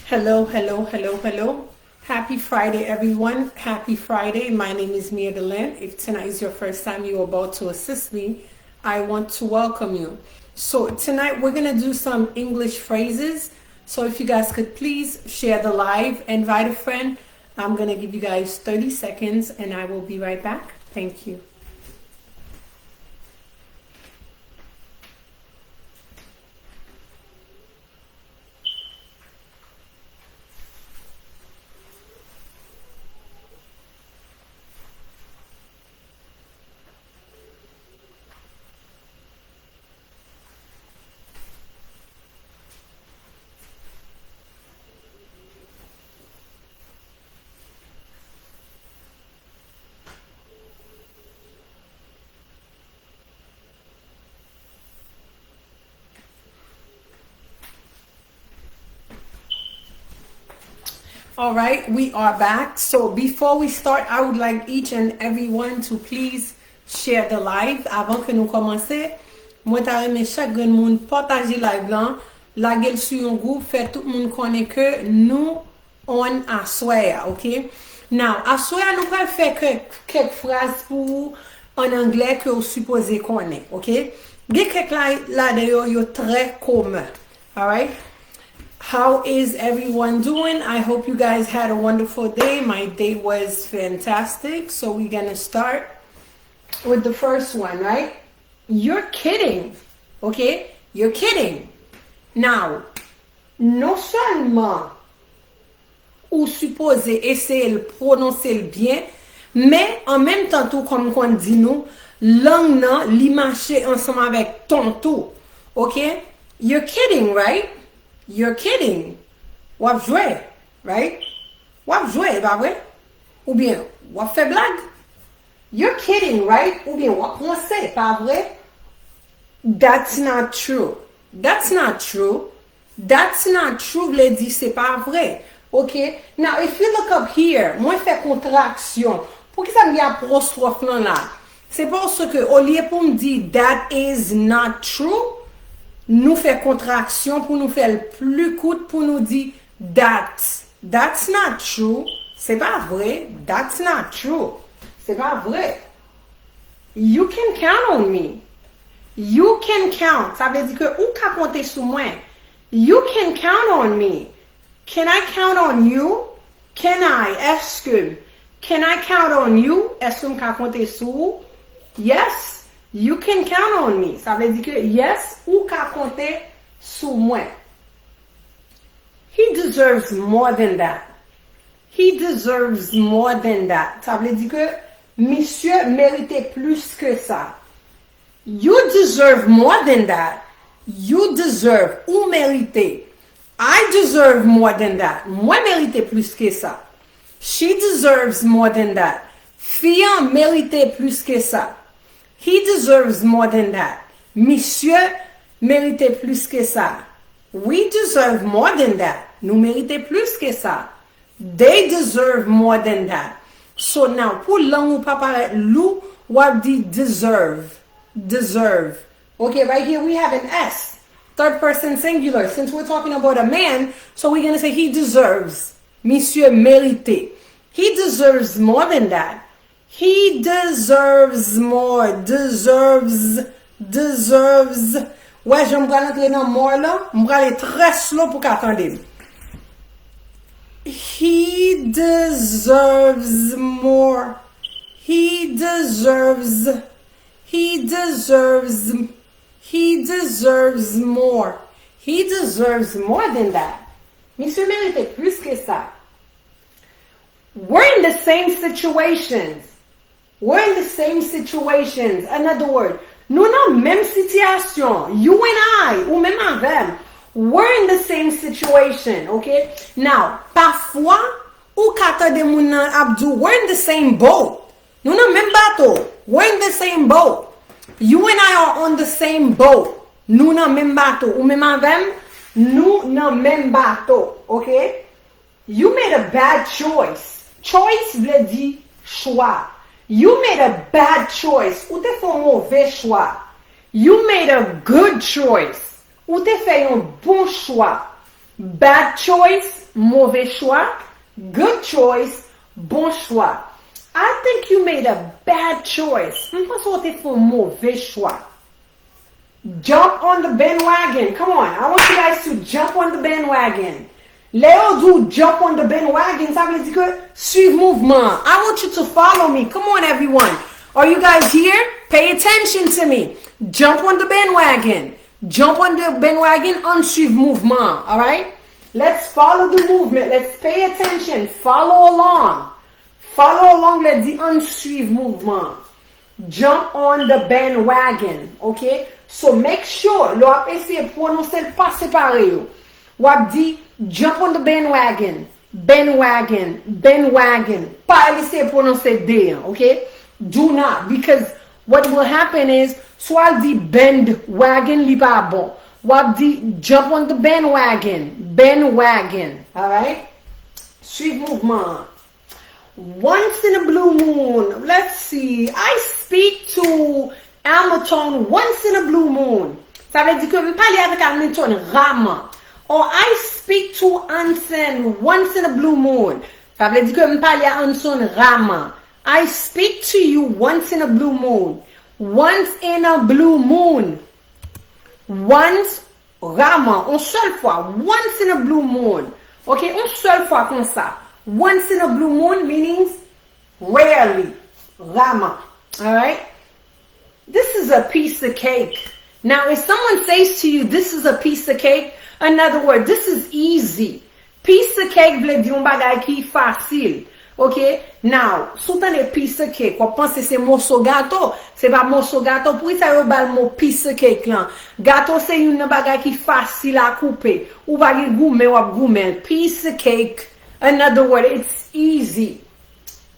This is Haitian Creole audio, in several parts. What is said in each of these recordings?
Hello, hello, hello, hello. Happy Friday, everyone. Happy Friday. My name is Mia Delan. If tonight is your first time you're about to assist me, I want to welcome you. So, tonight we're going to do some English phrases. So, if you guys could please share the live, invite a friend. I'm going to give you guys 30 seconds and I will be right back. Thank you. All right, we are back. So before we start, I would like each and everyone to please share the live. Avant que nous commencer, moi ta remè chaque moun partager live là, la gel sur un groupe, fait tout le monde connaît que nous on assoya, OK? Now, assoya nous pas faire quelques phrases pour en anglais que vous supposez connaître, OK? Gè quelques là d'ailleurs yo très commun. All right? How is everyone doing? I hope you guys had a wonderful day. My day was fantastic. So we're going to start with the first one, right? You're kidding. Okay? You're kidding. Now, non seulement ou supposé essayer de prononcer le bien, mais en même temps tout comme on dit nous, langue nan li marche ensemble avec ton tout. Okay? You're kidding, right? You're kidding. Wap jwe, right? Wap jwe, ba vre? Ou bien, wap fe blag? You're kidding, right? Ou bien, wap pense, pa vre? That's not true. That's not true. That's not true, vle di, se pa vre. Okay? Now, if you look up here, mwen fe kontraksyon. Pou ki sa mi apostrophe nan la? Se parce que, au lieu pou m di, that is not true, nous fait contraction pour nous faire le plus court pour nous dire that's not true. C'est pas vrai. That's not true. C'est pas vrai. You can count on me. You can count. Ça veut dire que ou ka compter sur moi. You can count on me. Can I count on you? Can I? Est-ce que? Can I count on you? Est-ce que ka compter sur? Yes. You can count on me. Ça veut dire que yes, ou ka compter sur moi. He deserves more than that. He deserves more than that. Ça veut dire que monsieur méritait plus que ça. You deserve more than that. You deserve ou mérité. I deserve more than that. Moi mérité plus que ça. She deserves more than that. Fille mérité plus que ça. He deserves more than that. Monsieur méritait plus que ça. We deserve more than that. Nous méritons plus que ça. They deserve more than that. So now, pour langue ou pas paraître lou, what do deserve? Deserve. Okay, right here we have an S. Third person singular. Since we're talking about a man, so we're going to say he deserves. Monsieur mérité. He deserves more than that. He deserves more. Deserves. Ouais, je m'bral entrer dans more là. M'bral aller très slow pour qu'attendez. He deserves more. He deserves more. He deserves more than that. Monsieur mérite plus que ça. We're in the same situations. We're in the same situations. Another word. Nous dans même situation. You and I, ou même avec. We're in the same situation, okay? Now, parfois, ou kata de moun nan abdou, we're in the same boat. Nous dans même bateau. We're in the same boat. You and I are on the same boat. Nous dans même bateau. Ou même avec, nous dans même bateau, okay? You made a bad choice. Choice veut dire choix. You made a bad choice. Ou te fait un mauvais choix. You made a good choice. Ou te fait un bon choix. Bad choice, mauvais choix, good choice, bon choix. I think you made a bad choice. Mwen pense wote fon mauvais choix. Jump on the bandwagon. Come on, I want you guys to jump on the bandwagon. Léo do jump on the bandwagon, ça veut dire que suivre mouvement. I want you to follow me. Come on, everyone. Are you guys here? Pay attention to me. Jump on the bandwagon. Jump on the bandwagon on suivre mouvement. All right? Let's follow the movement. Let's pay attention. Follow along. Follow along. Let's do on suivre mouvement. Jump on the bandwagon. Okay? So make sure, lo ap essayer prononcer pas séparé yo. Wap di jump on the bandwagon. Bandwagon. Bandwagon. Pas essayer prononcer D, okay? Do not, because what will happen is soit di bandwagon li pa bon. Wap di jump on the bandwagon. Bandwagon. Alright? Suive mouvement. Once in a blue moon. Let's see. I speak to Hamilton once in a blue moon. Ça veut dire que je parle avec Hamilton rarement. Or I speak to Anson once in a blue moon. Ça veut dire que je parle à Anson rarement. I speak to you once in a blue moon. Once in a blue moon. Once rarement. Une seule fois. Once in a blue moon. Ok? Une seule fois comme ça. Once in a blue moon means rarely. Rarement. Alright? This is a piece of cake. Now, if someone says to you, this is a piece of cake, in other words, this is easy. Piece of cake vle di yon bagay ki facile. Okay? Now, sou tan de piece of cake, wap pense se morceau gâteau, se pa morceau gâteau, pou sa yo bal mo piece of cake lan. Gâteau se yon bagay ki facile a couper. Ou bagay goumen wap goumen. Piece of cake, in other words, it's easy.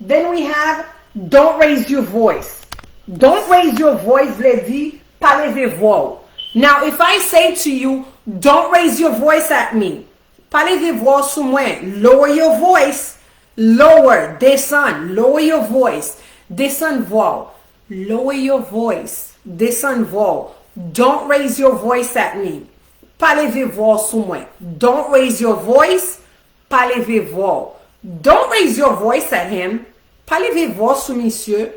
Then we have, don't raise your voice. Don't raise your voice, vle di, pa leve voix. Now, if I say to you, don't raise your voice at me, pa leve voix sou mwen, lower your voice, lower, descend, lower your voice, descend voix, lower your voice, descend voix. Don't raise your voice at me, pa leve voix sou mwen. Don't raise your voice, pa leve voix. Don't raise your voice at him, pa leve voix sou monsieur.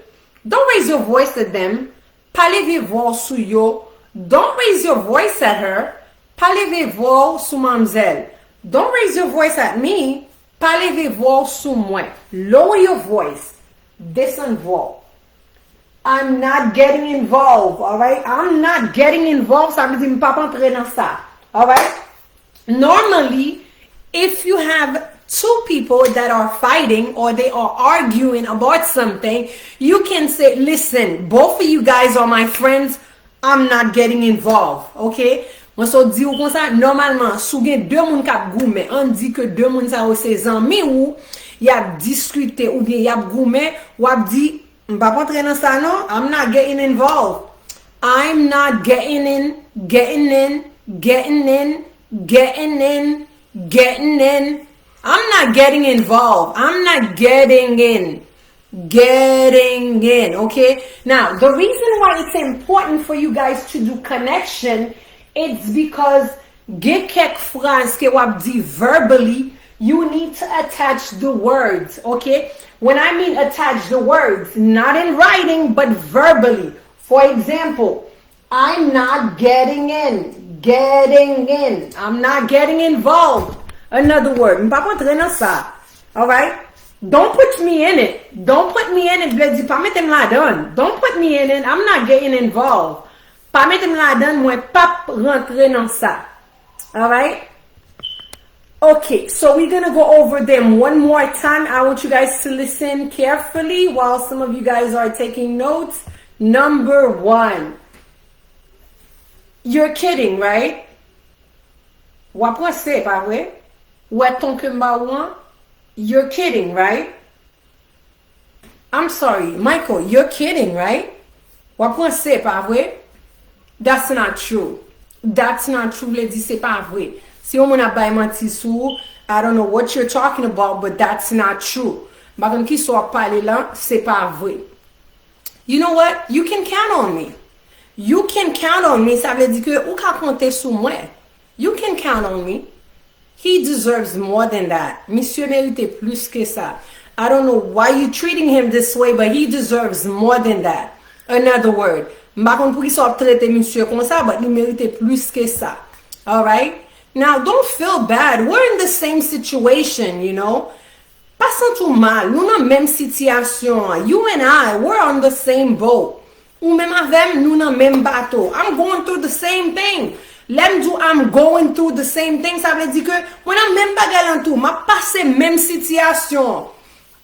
Don't raise your voice at them. Pa leve voix sou yo. Don't raise your voice at her. Pa leve voix sou mamzelle. Don't raise your voice at me. Pa leve voix sou mwen. Lower your voice. Descend voix. I'm not getting involved. Alright? I'm not getting involved. Ça veut dire m'pa rentre dans ça. Alright? Normally, if you have two people that are fighting or they are arguing about something, you can say, listen, both of you guys are my friends, I'm not getting involved, okay? Mwen so di ou kon sa, normalement, sou gen deux moun kap goumen, an di ke deux moun sa ou se zanmi ou, yap diskute ou bien yap goumen, wap di, mpa pantre nan sa non, I'm not getting involved. I'm not getting in, getting in, getting in, getting in, getting in. I'm not getting involved. I'm not getting in. Getting in, okay? Now, the reason why it's important for you guys to do connection, it's because get kek phrase ke wap di verbally, you need to attach the words, okay? When I mean attach the words, not in writing, but verbally. For example, I'm not getting in. Getting in. I'm not getting involved. Another word. M'pa kontre nan sa. Alright? Don't put me in it. Don't put me in it. Vle di, pa metem la dan. Don't put me in it. I'm not getting involved. Pa metem la dan, mwen pap rentre nan sa. Alright? Okay, so we're gonna go over them one more time. I want you guys to listen carefully while some of you guys are taking notes. Number 1. You're kidding, right? Wapwa se, pa vwe? Weton ke mba wan? You're kidding, right? I'm sorry, Michael, you're kidding, right? Wapwa se, pa vwe? That's not true. That's not true, vle di se pa vwe. Si yon moun ap bay manti sou, I don't know what you're talking about, but that's not true. Bagan ki so ap pale lan, se pa vwe. You know what? You can count on me. You can count on me. Sa vle di ke ou ka konte sou mwen. You can count on me. He deserves more than that. Monsieur mérite plus que ça. I don't know why you're treating him this way, but he deserves more than that. Another word. M'a kon pou ki so traite monsieur comme ça, but il mérite plus que ça. All right? Now, don't feel bad. We're in the same situation, you know. Pas sentou mal. Nous nan même situation. You and I, we're on the same boat. Ou même avem, nous nan même bateau. I'm going through the same thing. Lem do I'm going through the same thing. Ça veut dire que, when I'm même bagay lan tout, ma passe même situation.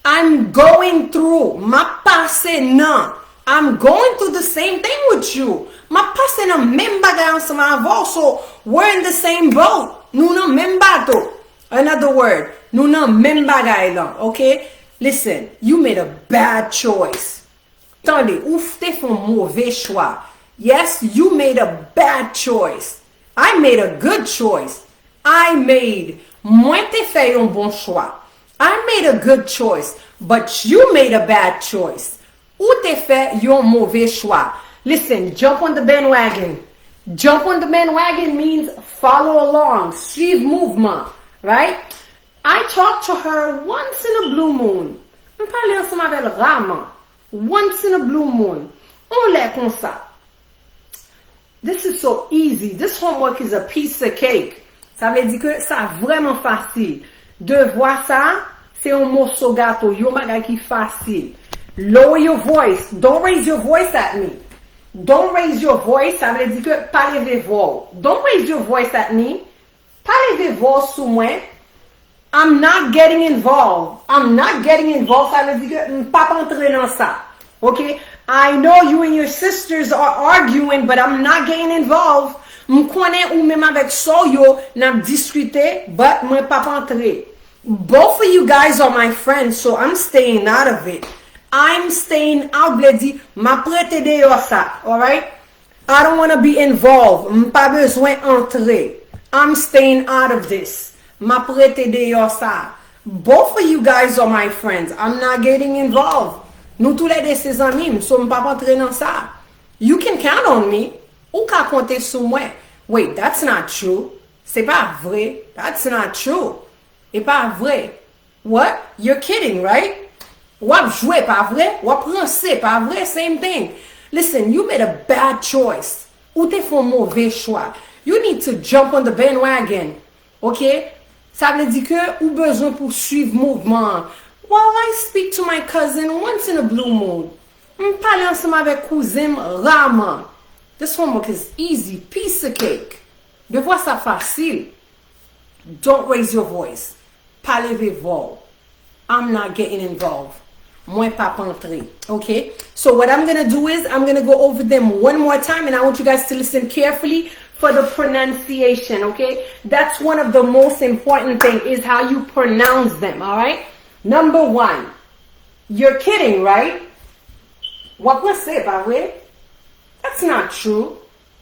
I'm going through. Ma passe nan. I'm going through the same thing with you. Ma passe nan même bagay ensemble avant. So, we're in the same boat. Nous nan même bateau. Another word. Nous nan même bagay lan. Okay? Listen, you made a bad choice. Tande, ou te fon mauvais choix. Yes, you made a bad choice. I made a good choice. Moi te fait un bon choix. I made a good choice, but you made a bad choice. Ou te fait un mauvais choix. Listen, jump on the bandwagon. Jump on the bandwagon means follow along, suivre mouvement, right? I talked to her once in a blue moon. On parle ensemble avec Rama. Once in a blue moon. On l'est comme ça. This is so easy. This homework is a piece of cake. Ça veut dire que ça vraiment facile. De voir ça, c'est un morceau gâteau. Yo bagay qui facile. Lower your voice. Don't raise your voice at me. Don't raise your voice. Ça veut dire que parlez voix. Don't raise your voice at me. Parlez voix sous moi. I'm not getting involved. I'm not getting involved. Ça veut dire que pas entrer dans ça. Okay? I know you and your sisters are arguing, but I'm not getting involved. M'kone ou même avec so yo n'a discuté, but moi pas entrer. Both of you guys are my friends, so I'm staying out of it. I'm staying out, bledi. Ma prete de yo ça, alright? I don't want to be involved. M'pas besoin entrer. I'm staying out of this. Ma prete de yo ça. Both of you guys are my friends. I'm not getting involved. Nous tous les deux ses amis, so m'pas rentrer dans ça. You can count on me. Ou ka compter sur moi. Wait, that's not true. C'est pas vrai. That's not true. C'est pas vrai. What? You're kidding, right? Wap jouer, pas vrai? Wap penser, pas vrai? Same thing. Listen, you made a bad choice. Ou te font mauvais choix. You need to jump on the bandwagon. Okay? Ça veut dire que ou besoin pour suivre mouvement. While I speak to my cousin once in a blue moon. M'parle ensemble avec cousin Rama. This homework is easy, piece of cake. De voir ça facile. Don't raise your voice. Parlez voix. I'm not getting involved. Moi pas entrer. Okay? So what I'm going to do is I'm going to go over them one more time and I want you guys to listen carefully for the pronunciation, okay? That's one of the most important things is how you pronounce them, all right? Number one, you're kidding, right? What was say, pas vrai? That's not true.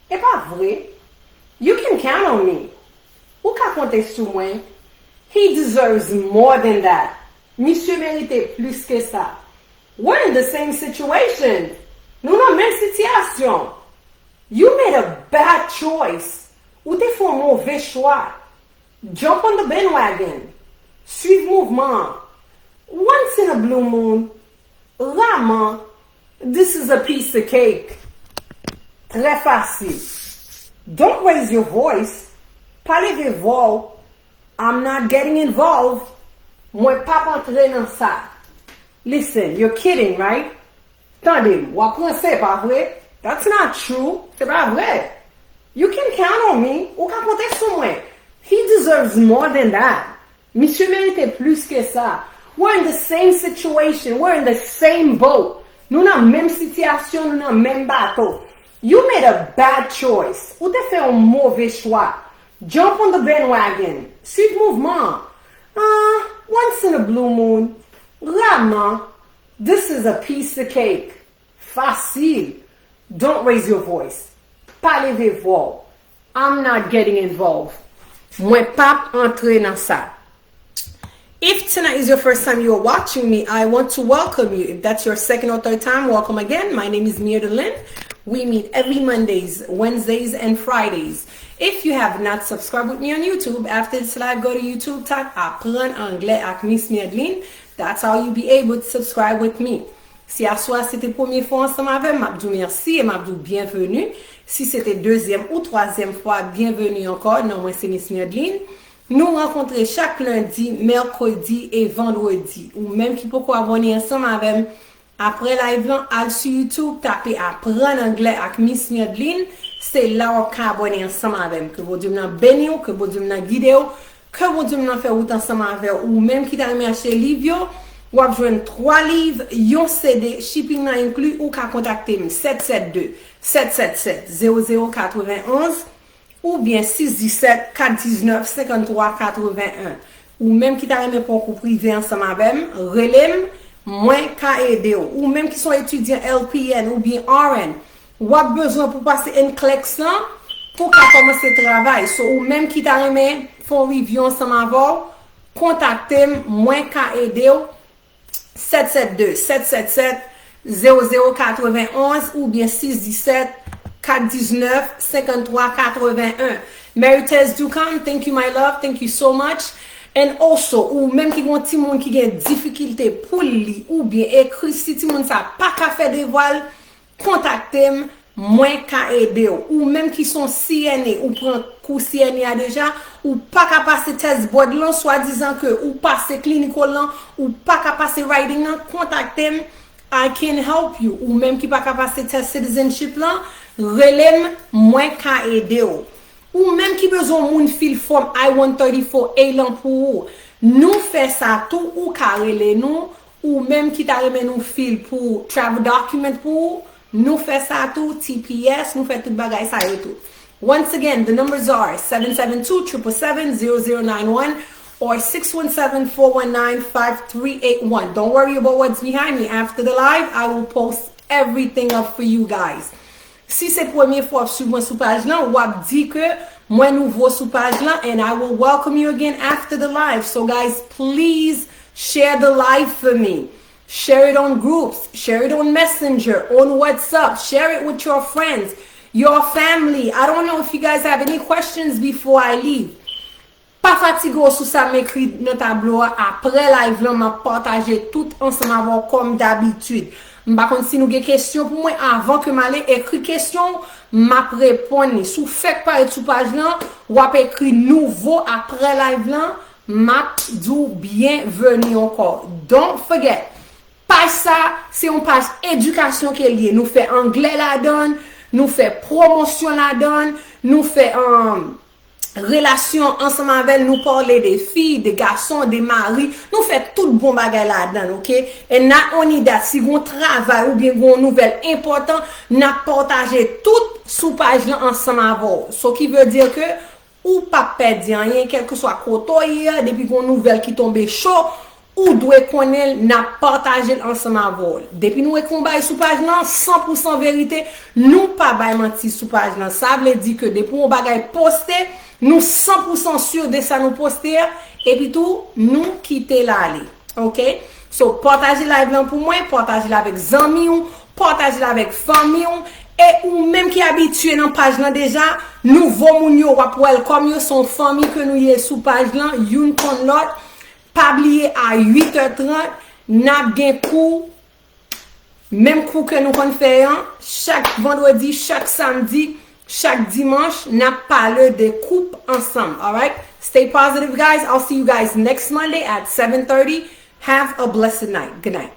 C'est pas vrai. You can count on me. Ou ka compter sur moi? He deserves more than that. Monsieur mérite plus que ça. We're in the same situation. Nous dans même situation. You made a bad choice. Ou te fait un mauvais choix. Jump on the bandwagon. Suive mouvement. Once in a blue moon. Rama. This is a piece of cake. Très facile. Don't raise your voice. Parlez voix. I'm not getting involved. Moi pas entrer dans ça. Listen, you're kidding, right? Tendez, ou penser, pas vrai? That's not true. C'est pas vrai. You can count on me. Ou ka compter sur moi. He deserves more than that. Monsieur mérite plus que ça. We're in the same situation. We're in the same boat. Nous dans même situation, nous dans même bateau. You made a bad choice. Ou te fait un mauvais choix. Jump on the bandwagon. Suive mouvement. Once in a blue moon. Rama. This is a piece of cake. Facile. Don't raise your voice. Parlez voix. I'm not getting involved. Moi pas entrer dans ça. If tonight is your first time you're watching me, I want to welcome you. If that's your second or third time, welcome again. My name is Mia Lynn. We meet every Mondays, Wednesdays, and Fridays. If you have not subscribed with me on YouTube, after this live, go to YouTube, type Apprendre Anglais avec Miss Miedeline. That's how you'll be able to subscribe with me. Si à soi c'était première fois ensemble avec moi, je vous merci et je vous bienvenue. Si c'était deuxième ou troisième fois, bienvenue encore. Non, moi c'est Miss Miedeline. Nous rencontrons chaque lundi, mercredi et vendredi. Ou même qui peut abonner ensemble avec moi. Après live là, allez sur YouTube, tapez Apprendre Anglais avec Miss Miedeline. C'est là où on peut abonner ensemble avec moi. Que vous Dieu m'en bénisse, que vous Dieu m'en guide, que vous Dieu m'en fait route ensemble avec ou même qui t'a acheté livre. Ou avez besoin 3 livres, un CD, shipping inclus, ou qu'à contacter 772-777-0091 ou bien 617-419-5381. Ou même qui t'a aimé pour qu'on privé ensemble avec relève, moins qu'à aider. Ou même qui sont étudiants LPN ou bien RN, ou avez besoin pour passer une classe pour commencer le travail. So, ou même qui t'a aimé pour review ensemble avec contactez moins qu'à aider. 772-777-0091 ou bien 617-419-5381. Mary Tess Ducam, thank you my love, thank you so much. And also, ou même qui ont ti moun qui a difficulté pour lire ou bien écrire, si ti moun ça pas qu'à faire des voiles, contactez-moi, moins qu'à aider. Ou même qui sont CNA ou prend cours CNA déjà, ou pas qu'à passer test board là, soit disant que ou passer clinical là, ou pas qu'à passer writing là, contactez-moi, I can help you. Ou même qui pas qu'à passer test citizenship là, relève moins qu'à aider. Ou même qui besoin moun fill form I-134A là pour nous fait ça tout ou carrelé nous, ou même qui t'a remis nous fill pour travel document pour nous fait ça tout, TPS, nous fait tout bagay ça et tout. Once again, the numbers are 772-777-0091 or 617-419-5381. Don't worry about what's behind me. After the live, I will post everything up for you guys. Si c'est première fois sur mon page là, ou dit que moi nouveau sur page là, and I will welcome you again after the live. So guys, please share the live for me. Share it on groups, share it on Messenger, on WhatsApp, share it with your friends, your family. I don't know if you guys have any questions before I leave. Pas fatigué sous ça m'écrit dans tableau après live là m'a partager tout ensemble avant comme d'habitude. M'pa kon si nous avez question pour moi avant que m'aller écrit question m'a répondre. Sous fait par sous page là ou a écrit nouveau après live là m'a dit bienvenue encore. Don't forget. Page ça, c'est une page éducation qui est liée. Nous fait anglais la donne, nous fait promotion la donne, nous fait relation ensemble avec nous parler des filles, des garçons, des maris, nous fait tout bon bagay la donne, ok? Et not only that, si vous travail ou bien vous nouvelle important, n'a partagé tout sous page là ensemble avec. Ce qui veut dire que ou pas perdre rien, quel que soit côté depuis qu'on nouvelle qui tombe chaud. Ou doit connaître n'a partagé ensemble avec. Depuis nous combat sous page là 100% vérité, nous pas bail menti sous page là. Ça veut dire que depuis on bagay poster, nous 100% sûr de ça nous poster et puis tout nous quitter là aller. OK? So partager live là pour moi, partager là avec amis ou partager là avec famille et ou même qui habitué dans page là déjà, nouveau moun yo va welcome yo son famille que nous y sous page là, une kon l'autre. Pas oublier à 8h30, n'a gen cours, même cours que nous faisons chaque vendredi, chaque samedi, chaque dimanche, n'a parlé de coupes ensemble. All right? Stay positive, guys. I'll see you guys next Monday at 7:30. Have a blessed night. Good night.